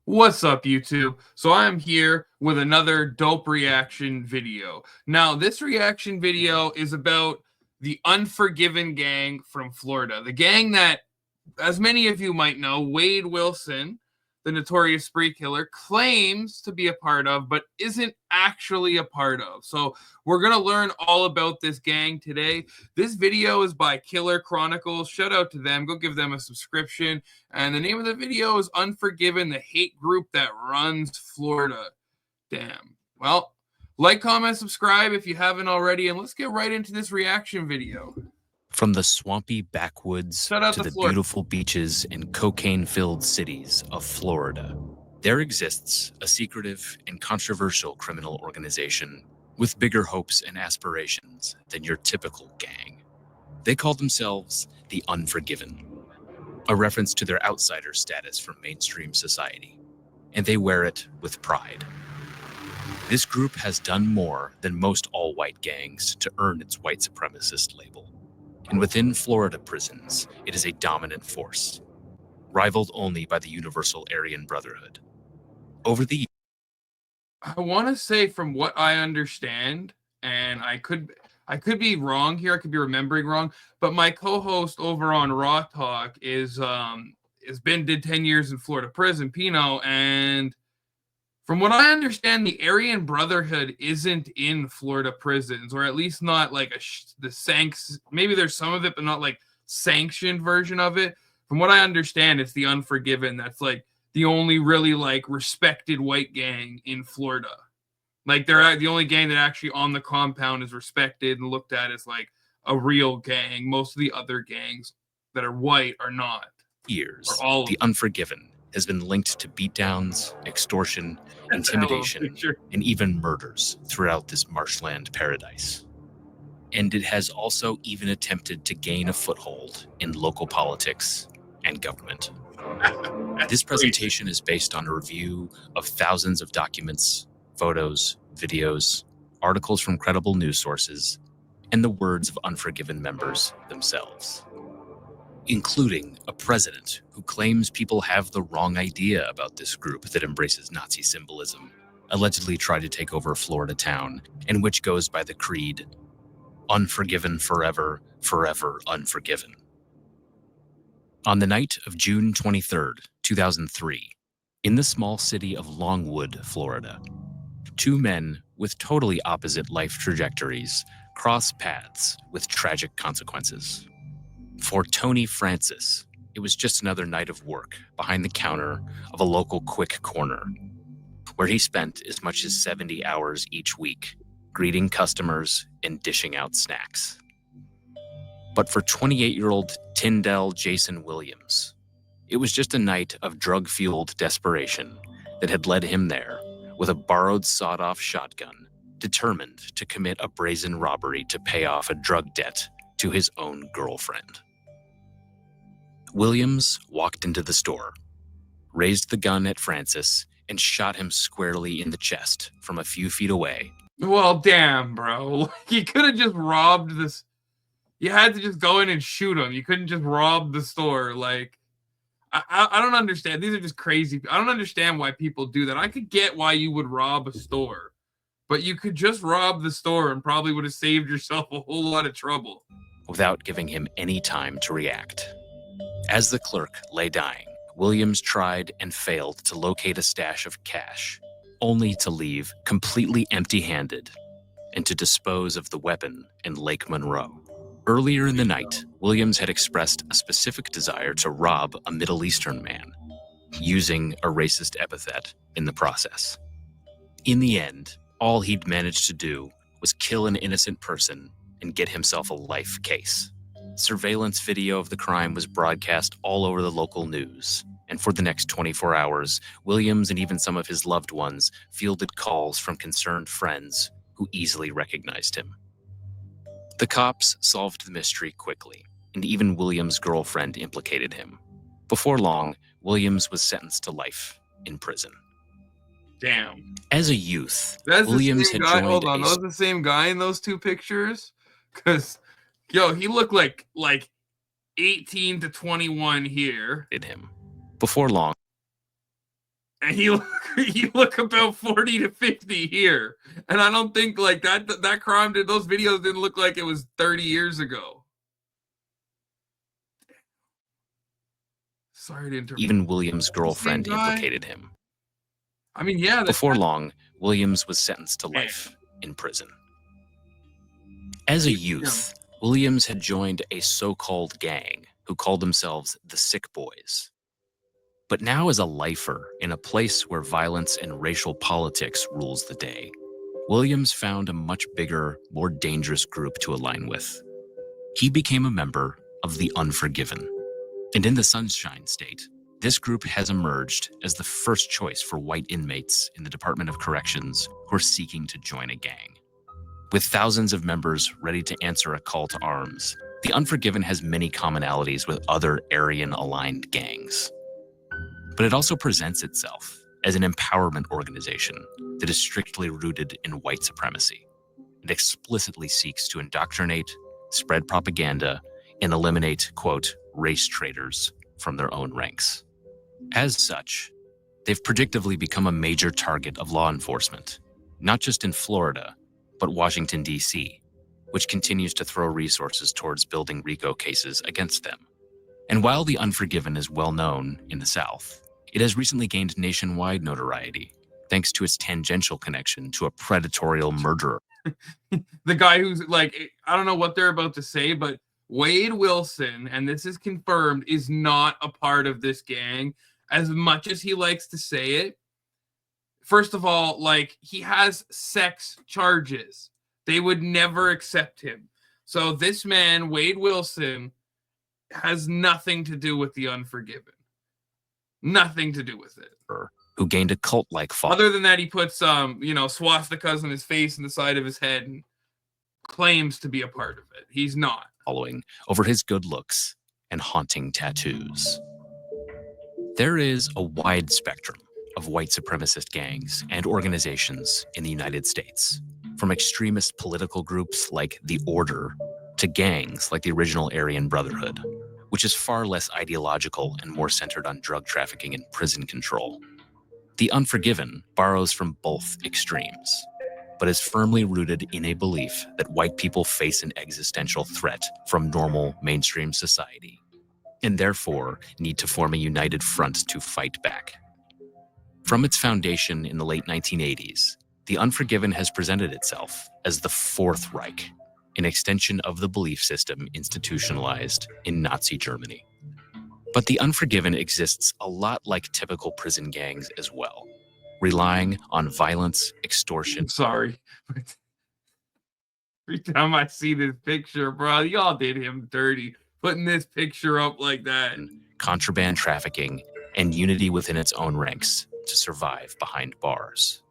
What's up, YouTube? So I'm here with another dope reaction video. Now, this reaction video is about the Unforgiven gang from Florida. The gang that, as many of you might know, Wade Wilson, the notorious spree killer, claims to be a part of, but isn't actually a part of. So we're going to learn all about this gang today. This video is by Killer Chronicles. Shout out to them. Go give them a subscription. And the name of the video is Unforgiven, the hate group that runs Florida. Damn. Well, like, comment, subscribe if you haven't already, and let's get right into this reaction video. From the swampy backwoods to the beautiful beaches and cocaine-filled cities of Florida, there exists a secretive and controversial criminal organization with bigger hopes and aspirations than your typical gang. They call themselves the Unforgiven, a reference to their outsider status from mainstream society, and they wear it with pride. This group has done more than most all-white gangs to earn its white supremacist label. And within Florida prisons, it is a dominant force, rivaled only by the Universal Aryan Brotherhood. I want to say, from what I understand, and I could be wrong here, I could be remembering wrong, but my co-host over on Raw Talk did 10 years in Florida prison, Pino, and from what I understand, the Aryan Brotherhood isn't in Florida prisons, or at least not like maybe there's some of it, but not like sanctioned version of it. From what I understand, it's the Unforgiven that's like the only really like respected white gang in Florida. Like they're the only gang that actually on the compound is respected and looked at as like a real gang. Most of the other gangs that are white are not. The Unforgiven has been linked to beatdowns, extortion, intimidation, and even murders throughout this marshland paradise. And it has also even attempted to gain a foothold in local politics and government. This presentation is based on a review of thousands of documents, photos, videos, articles from credible news sources, and the words of Unforgiven members themselves, including a president who claims people have the wrong idea about this group that embraces Nazi symbolism, allegedly tried to take over Florida town, and which goes by the creed, "Unforgiven forever, forever unforgiven." On the night of June 23rd, 2003, in the small city of Longwood, Florida, two men with totally opposite life trajectories cross paths with tragic consequences. For Tony Francis, it was just another night of work behind the counter of a local quick corner, where he spent as much as 70 hours each week, greeting customers and dishing out snacks. But for 28-year-old Tyndall Jason Williams, it was just a night of drug-fueled desperation that had led him there with a borrowed sawed-off shotgun, determined to commit a brazen robbery to pay off a drug debt to his own girlfriend. Williams walked into the store, raised the gun at Francis, and shot him squarely in the chest from a few feet away. Well, damn, bro. You could have just robbed this. You had to just go in and shoot him. You couldn't just rob the store. Like, I don't understand. These are just crazy. I don't understand why people do that. I could get why you would rob a store, but you could just rob the store and probably would have saved yourself a whole lot of trouble. Without giving him any time to react. As the clerk lay dying, Williams tried and failed to locate a stash of cash, only to leave completely empty-handed and to dispose of the weapon in Lake Monroe. Earlier in the night, Williams had expressed a specific desire to rob a Middle Eastern man, using a racist epithet in the process. In the end, all he'd managed to do was kill an innocent person and get himself a life case. Surveillance video of the crime was broadcast all over the local news, and for the next 24 hours, Williams and even some of his loved ones fielded calls from concerned friends who easily recognized him. The cops solved the mystery quickly, and even Williams' girlfriend implicated him. Before long, Williams was sentenced to life in prison. Damn. As a youth, Williams had joined. Hold on, was the same guy in those two pictures? Because, yo, he looked like 18 to 21 here. Him. Before long, And you look about 40 to 50 here. And I don't think like that crime did, those videos didn't look like it was 30 years ago. Sorry to interrupt. Even Williams' girlfriend implicated him. I mean, yeah. Before long, Williams was sentenced to life in prison. As a youth, Williams had joined a so-called gang who called themselves the Sick Boys. But now as a lifer in a place where violence and racial politics rules the day, Williams found a much bigger, more dangerous group to align with. He became a member of the Unforgiven. And in the Sunshine State, this group has emerged as the first choice for white inmates in the Department of Corrections who are seeking to join a gang. With thousands of members ready to answer a call to arms, the Unforgiven has many commonalities with other Aryan-aligned gangs. But it also presents itself as an empowerment organization that is strictly rooted in white supremacy. It explicitly seeks to indoctrinate, spread propaganda, and eliminate, quote, race traitors from their own ranks. As such, they've predictably become a major target of law enforcement, not just in Florida, but Washington, D.C., which continues to throw resources towards building RICO cases against them. And while the Unforgiven is well known in the South, it has recently gained nationwide notoriety thanks to its tangential connection to a predatory murderer. The guy who's like, I don't know what they're about to say, but Wade Wilson, and this is confirmed, is not a part of this gang as much as he likes to say it. First of all, like, he has sex charges. They would never accept him. So this man, Wade Wilson, has nothing to do with the Unforgiven. Nothing to do with it. Who gained a cult-like following. Other than that, he puts swastikas on his face and the side of his head and claims to be a part of it. He's not. Following over his good looks and haunting tattoos. There is a wide spectrum of white supremacist gangs and organizations in the United States, from extremist political groups like the Order to gangs like the original Aryan Brotherhood, which is far less ideological and more centered on drug trafficking and prison control. The Unforgiven borrows from both extremes, but is firmly rooted in a belief that white people face an existential threat from normal mainstream society, and therefore need to form a united front to fight back. From its foundation in the late 1980s, the Unforgiven has presented itself as the Fourth Reich, an extension of the belief system institutionalized in Nazi Germany. But the Unforgiven exists a lot like typical prison gangs as well, relying on violence, extortion. I'm sorry. Every time I see this picture, bro, y'all did him dirty, putting this picture up like that. Contraband trafficking and unity within its own ranks to survive behind bars.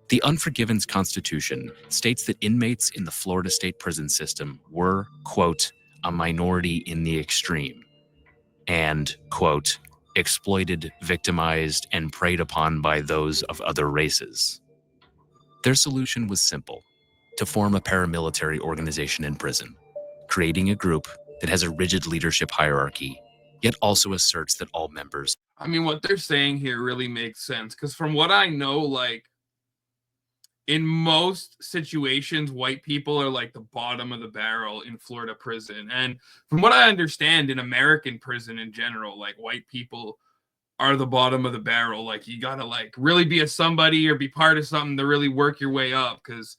The Unforgiven's Constitution states that inmates in the Florida state prison system were, quote, a minority in the extreme, and, quote, exploited, victimized, and preyed upon by those of other races. Their solution was simple: to form a paramilitary organization in prison, creating a group that has a rigid leadership hierarchy, yet also asserts that all members. I mean, what they're saying here really makes sense, because from what I know, like, in most situations, white people are like the bottom of the barrel in Florida prison. And from what I understand, in American prison in general, like, white people are the bottom of the barrel. Like, you gotta like really be a somebody or be part of something to really work your way up, because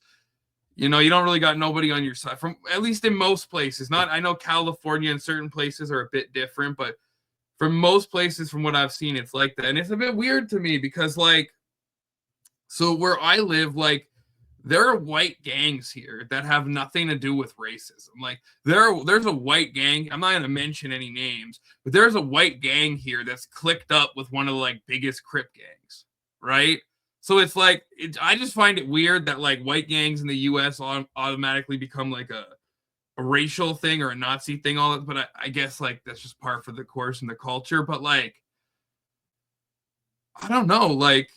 you don't really got nobody on your side, from at least in most places. Not, I know California and certain places are a bit different, but from most places, from what I've seen, it's like that. And it's a bit weird to me because, like, so where I live, like, there are white gangs here that have nothing to do with racism. Like, there's a white gang. I'm not going to mention any names, but there's a white gang here that's clicked up with one of the like biggest Crip gangs, right? So it's like, I just find it weird that like white gangs in the U.S. automatically become like a racial thing or a Nazi thing. All that, but I guess like that's just par for the course in the culture. But like, I don't know, like.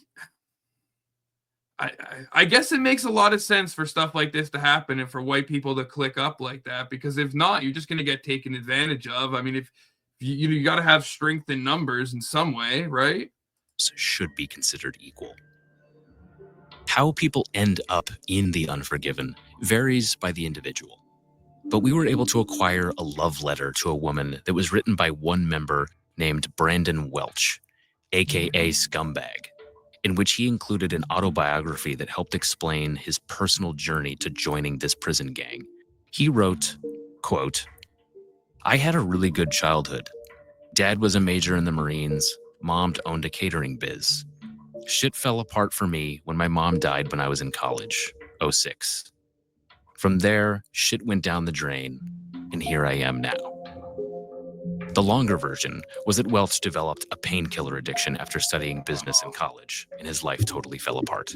I guess it makes a lot of sense for stuff like this to happen and for white people to click up like that, because if not, you're just going to get taken advantage of. I mean, if you got to have strength in numbers in some way, right? should be considered equal. How people end up in the Unforgiven varies by the individual. But we were able to acquire a love letter to a woman that was written by one member named Brandon Welch, aka Scumbag, in which he included an autobiography that helped explain his personal journey to joining this prison gang. He wrote, quote, "I had a really good childhood. Dad was a major in the Marines, Mom owned a catering biz. Shit fell apart for me when my mom died when I was in college, 06. From there, shit went down the drain, and here I am now." The longer version was that Welch developed a painkiller addiction after studying business in college, and his life totally fell apart.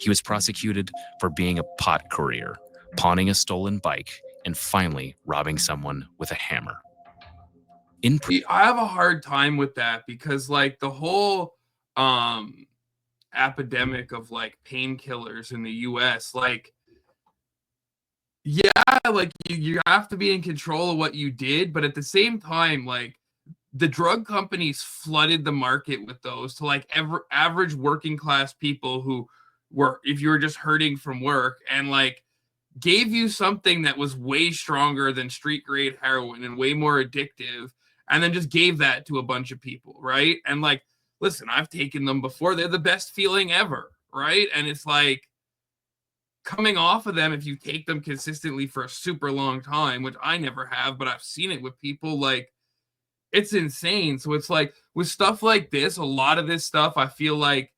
He was prosecuted for being a pot courier, pawning a stolen bike, and finally robbing someone with a hammer. I have a hard time with that because like the whole epidemic of like painkillers in the US, like yeah, like you have to be in control of what you did, but at the same time, like the drug companies flooded the market with those to like average working class people who were, if you were just hurting from work, and like gave you something that was way stronger than street grade heroin and way more addictive, and then just gave that to a bunch of people, right? And like, listen, I've taken them before. They're the best feeling ever, right? And it's like coming off of them, if you take them consistently for a super long time, which I never have, but I've seen it with people, like it's insane. So it's like with stuff like this, a lot of this stuff, I feel like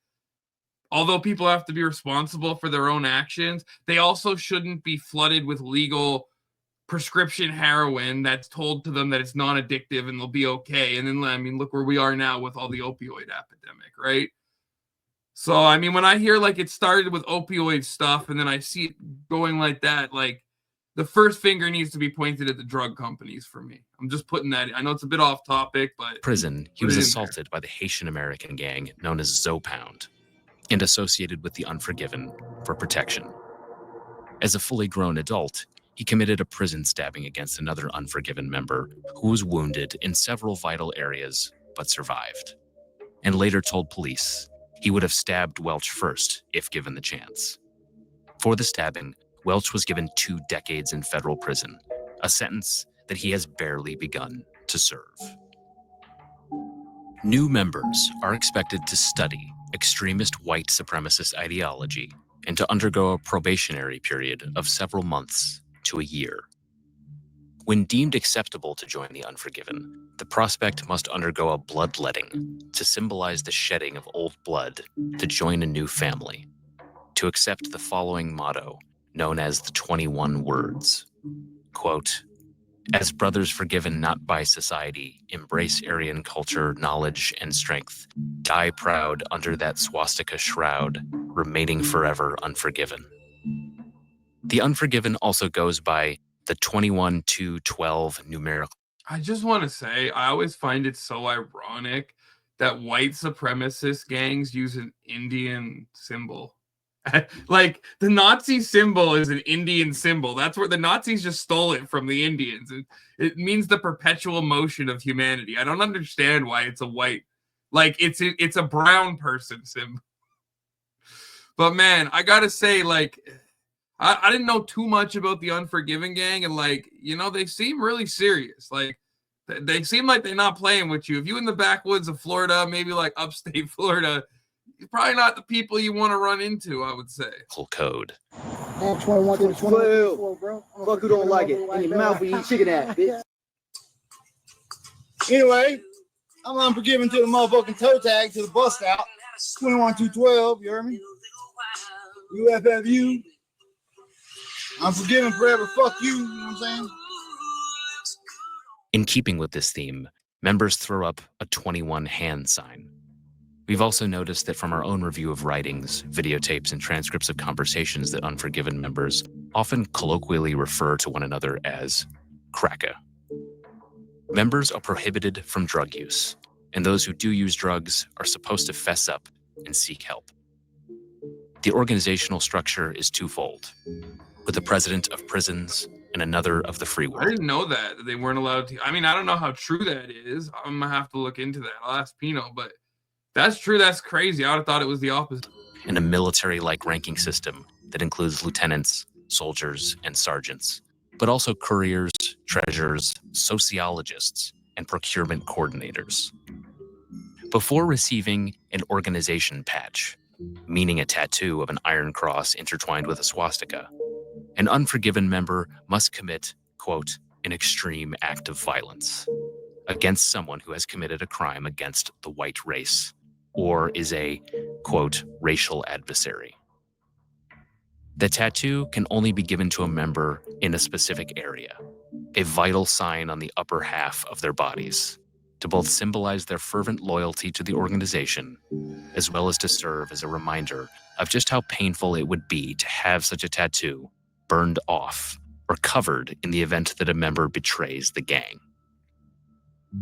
although people have to be responsible for their own actions, they also shouldn't be flooded with legal prescription heroin that's told to them that it's non-addictive and they'll be okay. And then, I mean, look where we are now with all the opioid epidemic, right? So, I mean, when I hear like it started with opioid stuff and then I see it going like that, like the first finger needs to be pointed at the drug companies for me. I'm just putting that in. I know it's a bit off topic, but prison, he was assaulted by the Haitian American gang known as Zopound and associated with the Unforgiven for protection. As a fully grown adult, he committed a prison stabbing against another Unforgiven member who was wounded in several vital areas but survived, and later told police he would have stabbed Welch first if given the chance. For the stabbing, Welch was given 2 decades in federal prison, a sentence that he has barely begun to serve. New members are expected to study extremist white supremacist ideology and to undergo a probationary period of several months to a year. When deemed acceptable to join the Unforgiven, the prospect must undergo a bloodletting to symbolize the shedding of old blood to join a new family, to accept the following motto, known as the 21 words. Quote, "As brothers forgiven not by society, embrace Aryan culture, knowledge, and strength. Die proud under that swastika shroud, remaining forever unforgiven." The Unforgiven also goes by the 21-2-12 numerical. I just want to say, I always find it so ironic that white supremacist gangs use an Indian symbol. Like the Nazi symbol is an Indian symbol. That's where the Nazis just stole it from the Indians. It means the perpetual motion of humanity. I don't understand why it's a white, like it's a brown person symbol. But man, I gotta say, like, I didn't know too much about the Unforgiven gang, and like, you know, they seem really serious. Like, they seem like they're not playing with you. If you in the backwoods of Florida, maybe like upstate Florida, you're probably not the people you want to run into, I would say. Code. 21 to 12, bro. Fuck who don't like it. In your mouth, you eat chicken ass, bitch. Anyway, I'm unforgiven to the motherfucking toe tag to the bus stop. 21 to 12, you hear me? UFFU. I'm forgiven forever. Fuck you. You know what I'm saying? In keeping with this theme, members throw up a 21 hand sign. We've also noticed that from our own review of writings, videotapes, and transcripts of conversations that Unforgiven members often colloquially refer to one another as cracker. Members are prohibited from drug use, and those who do use drugs are supposed to fess up and seek help. The organizational structure is twofold, with a president of prisons and another of the free world. I didn't know that they weren't allowed to. I mean, I don't know how true that is. I'm gonna have to look into that. I'll ask Pino, but That's true. That's crazy. I would have thought it was the opposite. And a military-like ranking system that includes lieutenants, soldiers, and sergeants, but also couriers, treasurers, sociologists, and procurement coordinators. Before receiving an organization patch, meaning a tattoo of an iron cross intertwined with a swastika, an Unforgiven member must commit, quote, an extreme act of violence against someone who has committed a crime against the white race, or is a, quote, racial adversary. The tattoo can only be given to a member in a specific area, a vital sign on the upper half of their bodies, to both symbolize their fervent loyalty to the organization, as well as to serve as a reminder of just how painful it would be to have such a tattoo burned off or covered in the event that a member betrays the gang.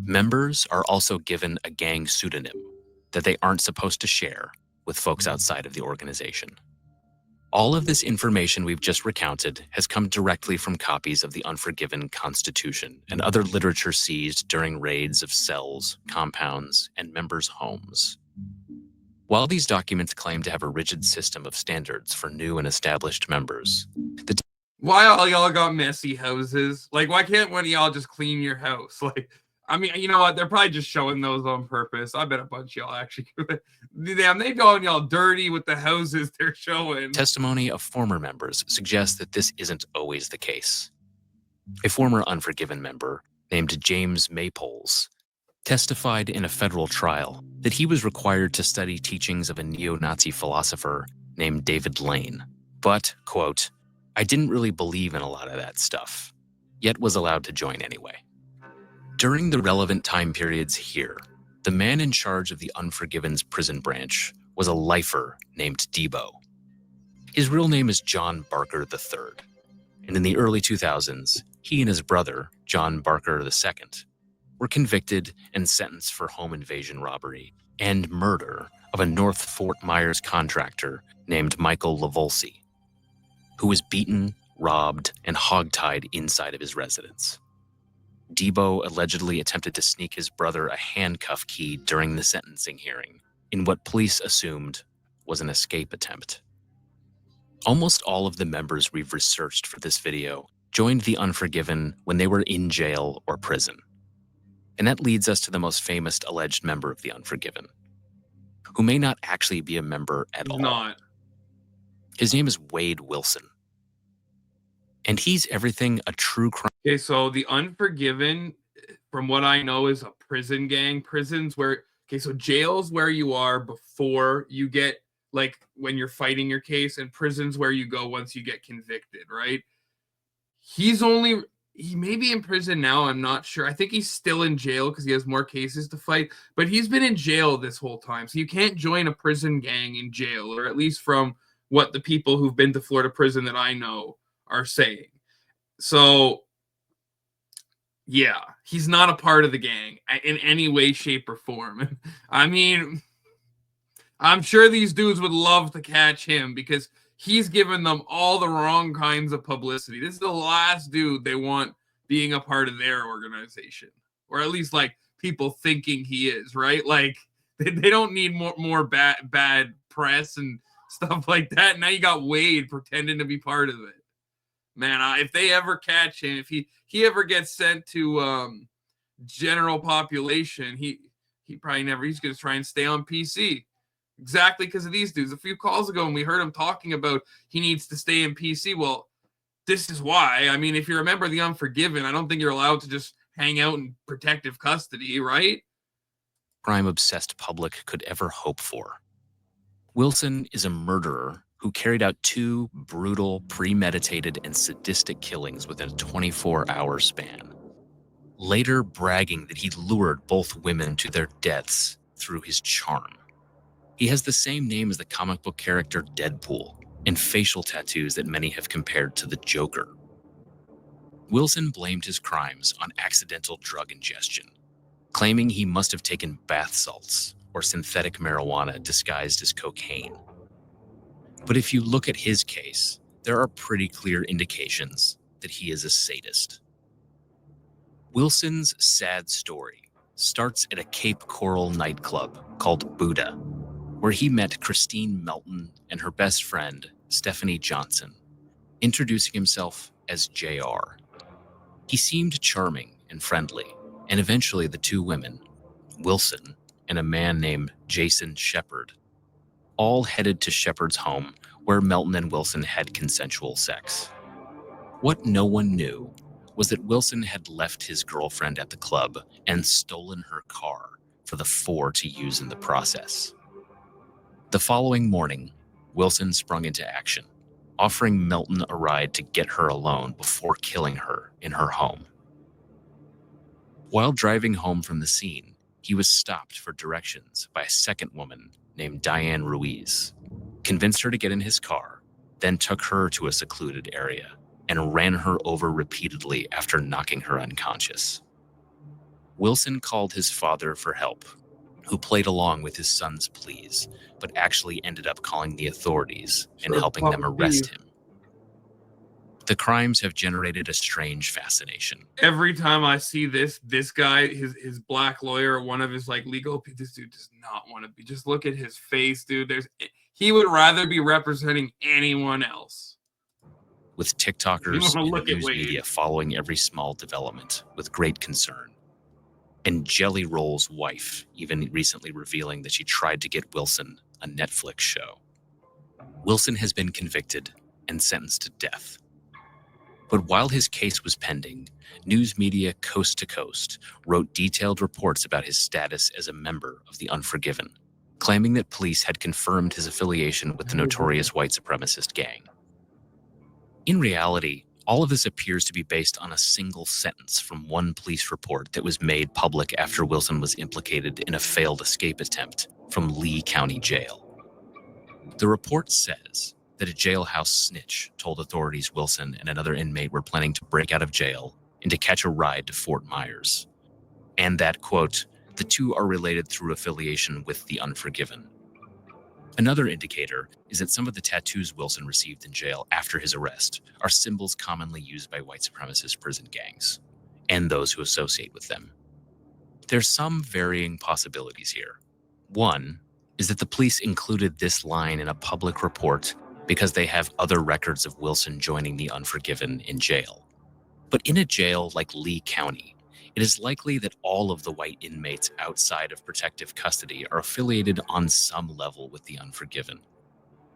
Members are also given a gang pseudonym that they aren't supposed to share with folks outside of the organization. All of this information we've just recounted has come directly from copies of the Unforgiven Constitution and other literature seized during raids of cells, compounds, and members' homes. While these documents claim to have a rigid system of standards for new and established members, why all y'all got messy houses? Like, why can't one of y'all just clean your house? Like, I mean, you know what? They're probably just showing those on purpose. I bet a bunch of y'all actually. Damn, they going y'all dirty with the houses they're showing. Testimony of former members suggests that this isn't always the case. A former Unforgiven member named James Maypoles testified in a federal trial that he was required to study teachings of a neo-Nazi philosopher named David Lane, but, quote, I didn't really believe in a lot of that stuff, yet was allowed to join anyway. During the relevant time periods here, the man in charge of the Unforgiven's prison branch was a lifer named Debo. His real name is John Barker III, and in the early 2000s, he and his brother, John Barker II, were convicted and sentenced for home invasion robbery and murder of a North Fort Myers contractor named Michael Lavolsi, who was beaten, robbed, and hogtied inside of his residence. Debo allegedly attempted to sneak his brother a handcuff key during the sentencing hearing, in what police assumed was an escape attempt. Almost all of the members we've researched for this video joined the Unforgiven when they were in jail or prison. And that leads us to the most famous alleged member of the Unforgiven, who may not actually be a member at all. Not. His name is Wade Wilson. And he's everything a true crime. Okay, so the Unforgiven, from what I know, is a prison gang. Prisons where, okay, so jails where you are before you get, like, when you're fighting your case, and prisons where you go once you get convicted, right? He may be in prison now, I'm not sure. I think he's still in jail because he has more cases to fight, but he's been in jail this whole time. So you can't join a prison gang in jail, or at least from what the people who've been to Florida prison that I know are saying. So, yeah, he's not a part of the gang in any way, shape, or form. I mean, I'm sure these dudes would love to catch him because he's given them all the wrong kinds of publicity. This is the last dude they want being a part of their organization, or at least like people thinking he is, right? Like they don't need more bad press and stuff like that. Now you got Wade pretending to be part of it. Man, if they ever catch him, if he ever gets sent to general population, he probably never. He's going to try and stay on PC. Exactly because of these dudes. A few calls ago, and we heard him talking about he needs to stay in PC. Well, this is why. I mean, if you remember the Unforgiven, I don't think you're allowed to just hang out in protective custody, right? Crime-obsessed public could ever hope for. Wilson is a murderer who carried out 2 brutal, premeditated, and sadistic killings within a 24-hour span, later bragging that he lured both women to their deaths through his charm. He has the same name as the comic book character Deadpool and facial tattoos that many have compared to the Joker. Wilson blamed his crimes on accidental drug ingestion, claiming he must have taken bath salts or synthetic marijuana disguised as cocaine. But if you look at his case, there are pretty clear indications that he is a sadist. Wilson's sad story starts at a Cape Coral nightclub called Buddha, where he met Christine Melton and her best friend, Stephanie Johnson, introducing himself as JR. He seemed charming and friendly, and eventually the two women, Wilson and a man named Jason Shepard, all headed to Shepard's home where Melton and Wilson had consensual sex. What no one knew was that Wilson had left his girlfriend at the club and stolen her car for the four to use in the process. The following morning, Wilson sprung into action, offering Melton a ride to get her alone before killing her in her home. While driving home from the scene, he was stopped for directions by a second woman named Diane Ruiz, convinced her to get in his car, then took her to a secluded area and ran her over repeatedly after knocking her unconscious. Wilson called his father for help, who played along with his son's pleas, but actually ended up calling the authorities and helping them arrest him. The crimes have generated a strange fascination. Every time I see this guy, his black lawyer, one of his like legal, this dude does not want to be. Just look at his face, dude. He would rather be representing anyone else. With TikTokers and news media following every small development with great concern. And Jelly Roll's wife even recently revealing that she tried to get Wilson a Netflix show. Wilson has been convicted and sentenced to death. But while his case was pending, news media coast to coast wrote detailed reports about his status as a member of the Unforgiven, claiming that police had confirmed his affiliation with the notorious white supremacist gang. In reality, all of this appears to be based on a single sentence from one police report that was made public after Wilson was implicated in a failed escape attempt from Lee County Jail. The report says that a jailhouse snitch told authorities Wilson and another inmate were planning to break out of jail and to catch a ride to Fort Myers, and that, quote, the two are related through affiliation with the Unforgiven. Another indicator is that some of the tattoos Wilson received in jail after his arrest are symbols commonly used by white supremacist prison gangs and those who associate with them. There's some varying possibilities here. One is that the police included this line in a public report because they have other records of Wilson joining the Unforgiven in jail. But in a jail like Lee County, it is likely that all of the white inmates outside of protective custody are affiliated on some level with the Unforgiven,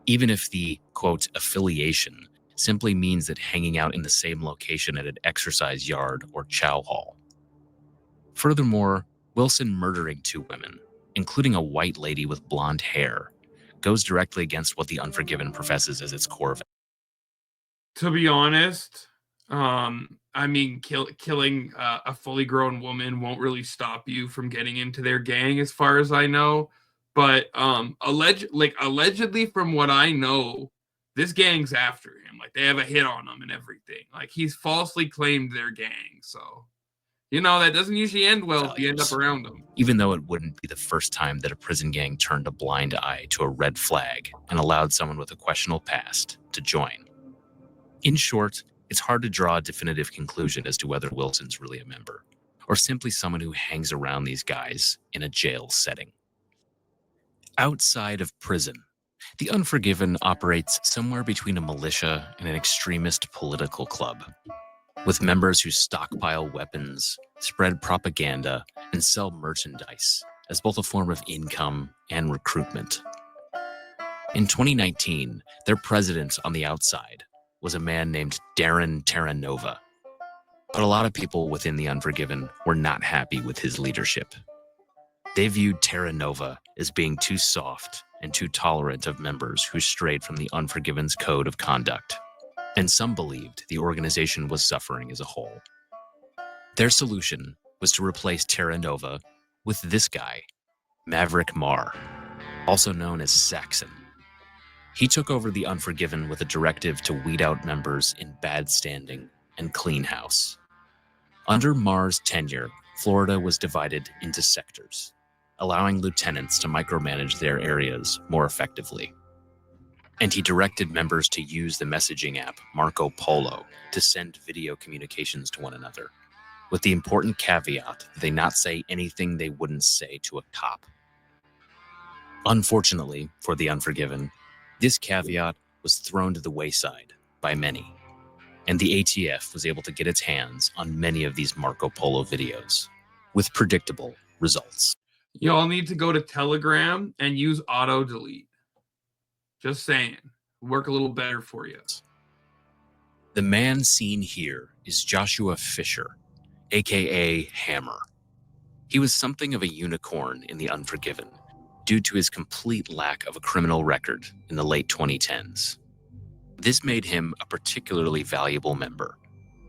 even if the, quote, affiliation simply means that hanging out in the same location at an exercise yard or chow hall. Furthermore, Wilson murdering two women, including a white lady with blonde hair, goes directly against what the Unforgiven professes as its core value. To be honest, I mean, killing a fully grown woman won't really stop you from getting into their gang, as far as I know. But allegedly, from what I know, this gang's after him. Like, they have a hit on him and everything. Like, he's falsely claimed their gang. So, you know, that doesn't usually end well if you end up around them. Even though it wouldn't be the first time that a prison gang turned a blind eye to a red flag and allowed someone with a questionable past to join. In short, it's hard to draw a definitive conclusion as to whether Wilson's really a member, or simply someone who hangs around these guys in a jail setting. Outside of prison, the Unforgiven operates somewhere between a militia and an extremist political club, with members who stockpile weapons, spread propaganda, and sell merchandise as both a form of income and recruitment. In 2019, their president on the outside was a man named Darren Terranova, but a lot of people within the Unforgiven were not happy with his leadership. They viewed Terranova as being too soft and too tolerant of members who strayed from the Unforgiven's code of conduct, and some believed the organization was suffering as a whole. Their solution was to replace Terranova with this guy, Maverick Marr, also known as Saxon. He took over the Unforgiven with a directive to weed out members in bad standing and clean house. Under Marr's tenure, Florida was divided into sectors, allowing lieutenants to micromanage their areas more effectively. And he directed members to use the messaging app Marco Polo to send video communications to one another. with the important caveat that they not say anything they wouldn't say to a cop. Unfortunately for the Unforgiven, this caveat was thrown to the wayside by many, and the ATF was able to get its hands on many of these Marco Polo videos, with predictable results. Y'all need to go to Telegram and use auto delete. Just saying, work a little better for you. The man seen here is Joshua Fisher, aka Hammer. He was something of a unicorn in the Unforgiven due to his complete lack of a criminal record in the late 2010s. This made him a particularly valuable member,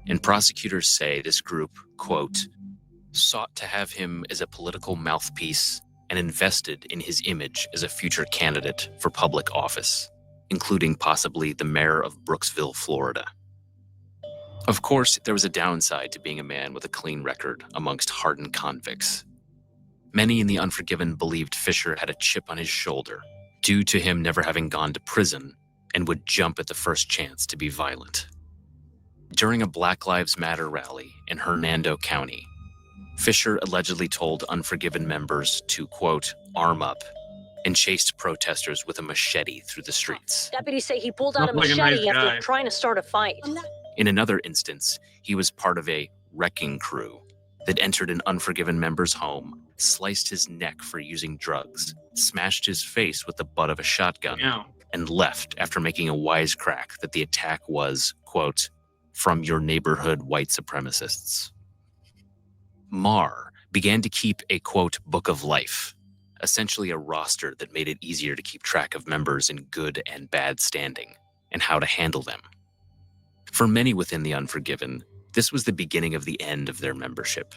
and prosecutors say this group, quote, sought to have him as a political mouthpiece and invested in his image as a future candidate for public office, including possibly the mayor of Brooksville, Florida. Of course, there was a downside to being a man with a clean record amongst hardened convicts. Many in the Unforgiven believed Fisher had a chip on his shoulder due to him never having gone to prison and would jump at the first chance to be violent. During a Black Lives Matter rally in Hernando County, Fisher allegedly told Unforgiven members to, quote, arm up, and chased protesters with a machete through the streets. Deputies say he pulled out a Looks like a machete nice after guy. trying to start a fight. In another instance, he was part of a wrecking crew that entered an Unforgiven member's home, sliced his neck for using drugs, smashed his face with the butt of a shotgun, and left after making a wisecrack that the attack was, quote, from your neighborhood white supremacists. Marr began to keep a, quote, book of life, essentially a roster that made it easier to keep track of members in good and bad standing and how to handle them. For many within the Unforgiven, this was the beginning of the end of their membership.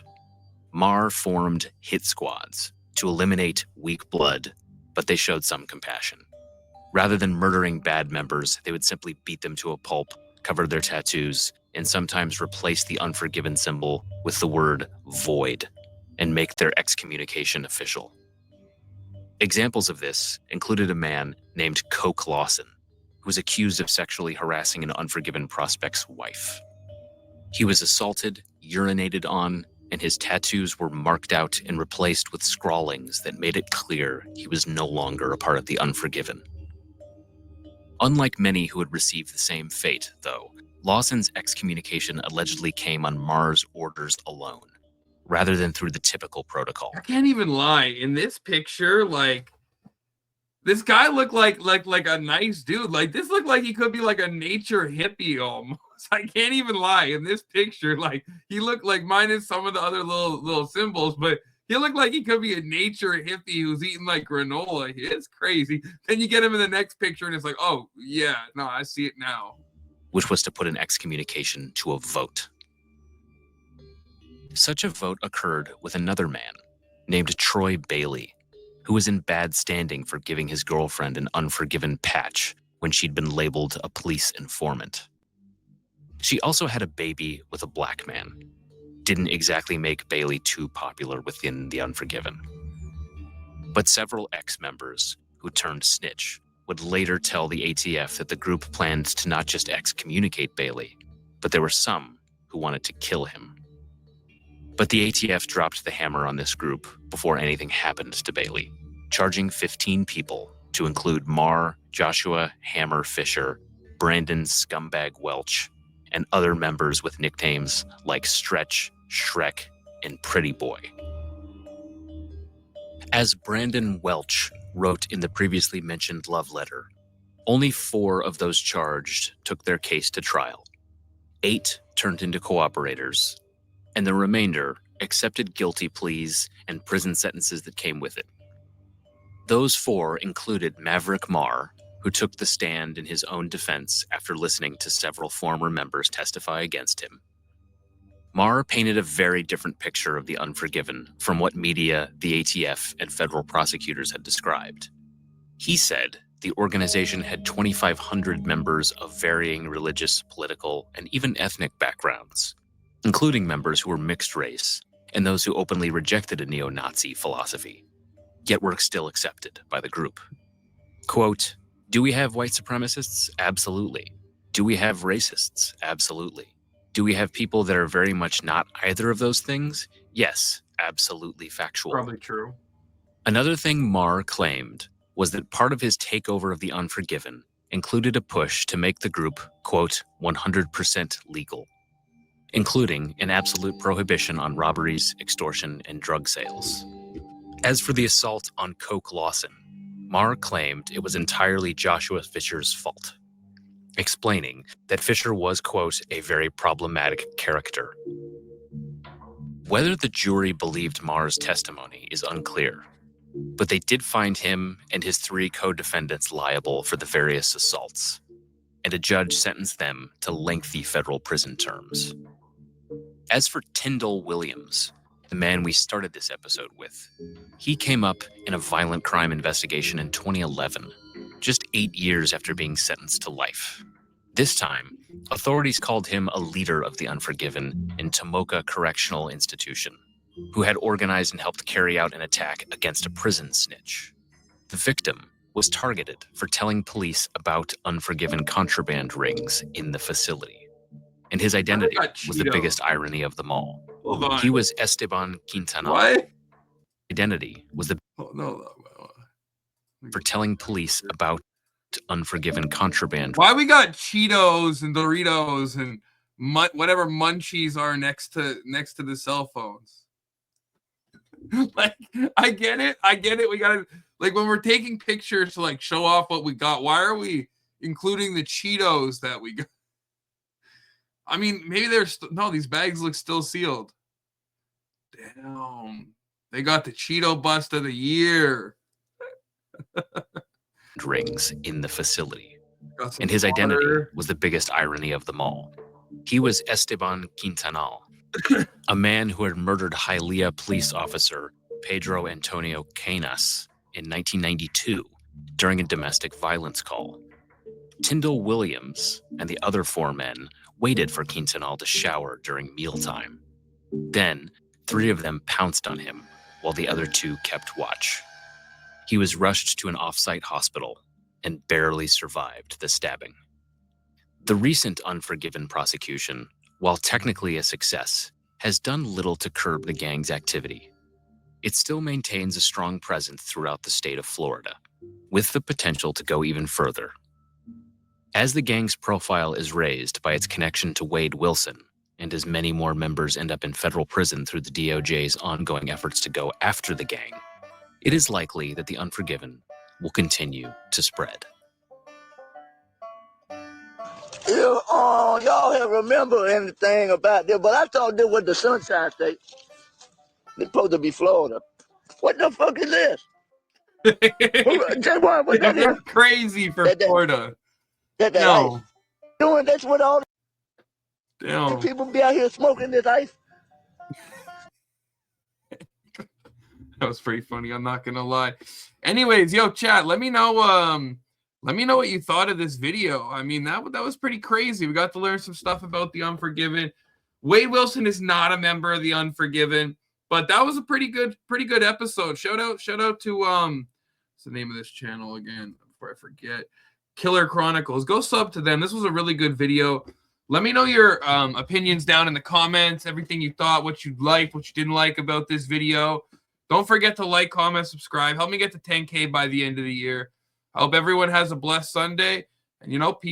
Marr formed hit squads to eliminate weak blood, but they showed some compassion. Rather than murdering bad members, they would simply beat them to a pulp, cover their tattoos, and sometimes replace the Unforgiven symbol with the word void and make their excommunication official. Examples of this included a man named Coke Lawson, who was accused of sexually harassing an Unforgiven prospect's wife. He was assaulted, urinated on, and his tattoos were marked out and replaced with scrawlings that made it clear he was no longer a part of the Unforgiven. Unlike many who had received the same fate, though, Lawson's excommunication allegedly came on Marr's orders alone, rather than through the typical protocol. I can't even lie. In this picture, like, this guy looked like a nice dude. Like, this looked like he could be like a nature hippie almost. I can't even lie. In this picture, like, he looked like, minus some of the other little symbols, but he looked like he could be a nature hippie who's eating like granola. It's crazy. Then you get him in the next picture and it's like, oh yeah, no, I see it now. Which was to put an excommunication to a vote. Such a vote occurred with another man named Troy Bailey, who was in bad standing for giving his girlfriend an Unforgiven patch when she'd been labeled a police informant. She also had a baby with a black man. Didn't exactly make Bailey too popular within the Unforgiven. But several ex-members who turned snitch would later tell the ATF that the group planned to not just excommunicate Bailey, but there were some who wanted to kill him. But the ATF dropped the hammer on this group before anything happened to Bailey, charging 15 people to include Marr, Joshua, Hammer, Fisher, Brandon, Scumbag Welch, and other members with nicknames like Stretch, Shrek, and Pretty Boy. As Brandon Welch wrote in the previously mentioned love letter, only 4 of those charged took their case to trial. 8 turned into cooperators, and the remainder accepted guilty pleas and prison sentences that came with it. Those 4 included Maverick Marr, who took the stand in his own defense after listening to several former members testify against him. Marr painted a very different picture of the Unforgiven from what media, the ATF, and federal prosecutors had described. He said the organization had 2,500 members of varying religious, political, and even ethnic backgrounds, including members who were mixed race and those who openly rejected a neo-Nazi philosophy, yet were still accepted by the group. Quote, do we have white supremacists? Absolutely. Do we have racists? Absolutely. Do we have people that are very much not either of those things? Yes, absolutely factual. Probably true. Another thing Marr claimed was that part of his takeover of the Unforgiven included a push to make the group, quote, 100% legal, including an absolute prohibition on robberies, extortion, and drug sales. As for the assault on Coke Lawson, Marr claimed it was entirely Joshua Fisher's fault, explaining that Fisher was, quote, a very problematic character. Whether the jury believed Marr's testimony is unclear, but they did find him and his 3 co-defendants liable for the various assaults, and a judge sentenced them to lengthy federal prison terms. As for Tyndall Williams, the man we started this episode with, he came up in a violent crime investigation in 2011, just 8 years after being sentenced to life. This time, authorities called him a leader of the Unforgiven in Tomoka Correctional Institution, who had organized and helped carry out an attack against a prison snitch. The victim was targeted for telling police about Unforgiven contraband rings in the facility, and his identity was the biggest irony of them all. Hold on. He was Esteban Quintana. What? Identity was the for telling police about Unforgiven contraband. Why we got Cheetos and Doritos and whatever munchies are next to the cell phones? Like, I get it. We gotta, like, when we're taking pictures to like show off what we got, why are we including the Cheetos that we got? I mean, maybe there's no, these bags look still sealed. Damn, they got the Cheeto bust of the year. Rings in the facility, and his identity was the biggest irony of them all. He was Esteban Quintanal, a man who had murdered Hialeah police officer Pedro Antonio Canas in 1992 during a domestic violence call. Tyndall Williams and the other 4 men waited for Quintanal to shower during mealtime. Then, 3 of them pounced on him while the other 2 kept watch. He was rushed to an off-site hospital and barely survived the stabbing. The recent Unforgiven prosecution, while technically a success, has done little to curb the gang's activity. It still maintains a strong presence throughout the state of Florida, with the potential to go even further. As the gang's profile is raised by its connection to Wade Wilson, and as many more members end up in federal prison through the DOJ's ongoing efforts to go after the gang, it is likely that the Unforgiven will continue to spread. Y'all have remember anything about this, but I thought this was the Sunshine State. It's supposed to be Florida. What the fuck is this? That's crazy for Florida. No. Doing that's what all Damn. people be out here smoking this ice. That was pretty funny. I'm not gonna lie. Anyways, yo, chat. Let me know what you thought of this video. I mean, that was pretty crazy. We got to learn some stuff about the Unforgiven. Wade Wilson is not a member of the Unforgiven, but that was a pretty good episode. Shout out to what's the name of this channel again? Before I forget, Killer Chronicles. Go sub to them. This was a really good video. Let me know your opinions down in the comments. Everything you thought, what you liked, what you didn't like about this video. Don't forget to like, comment, subscribe. Help me get to 10K by the end of the year. I hope everyone has a blessed Sunday. And, peace out.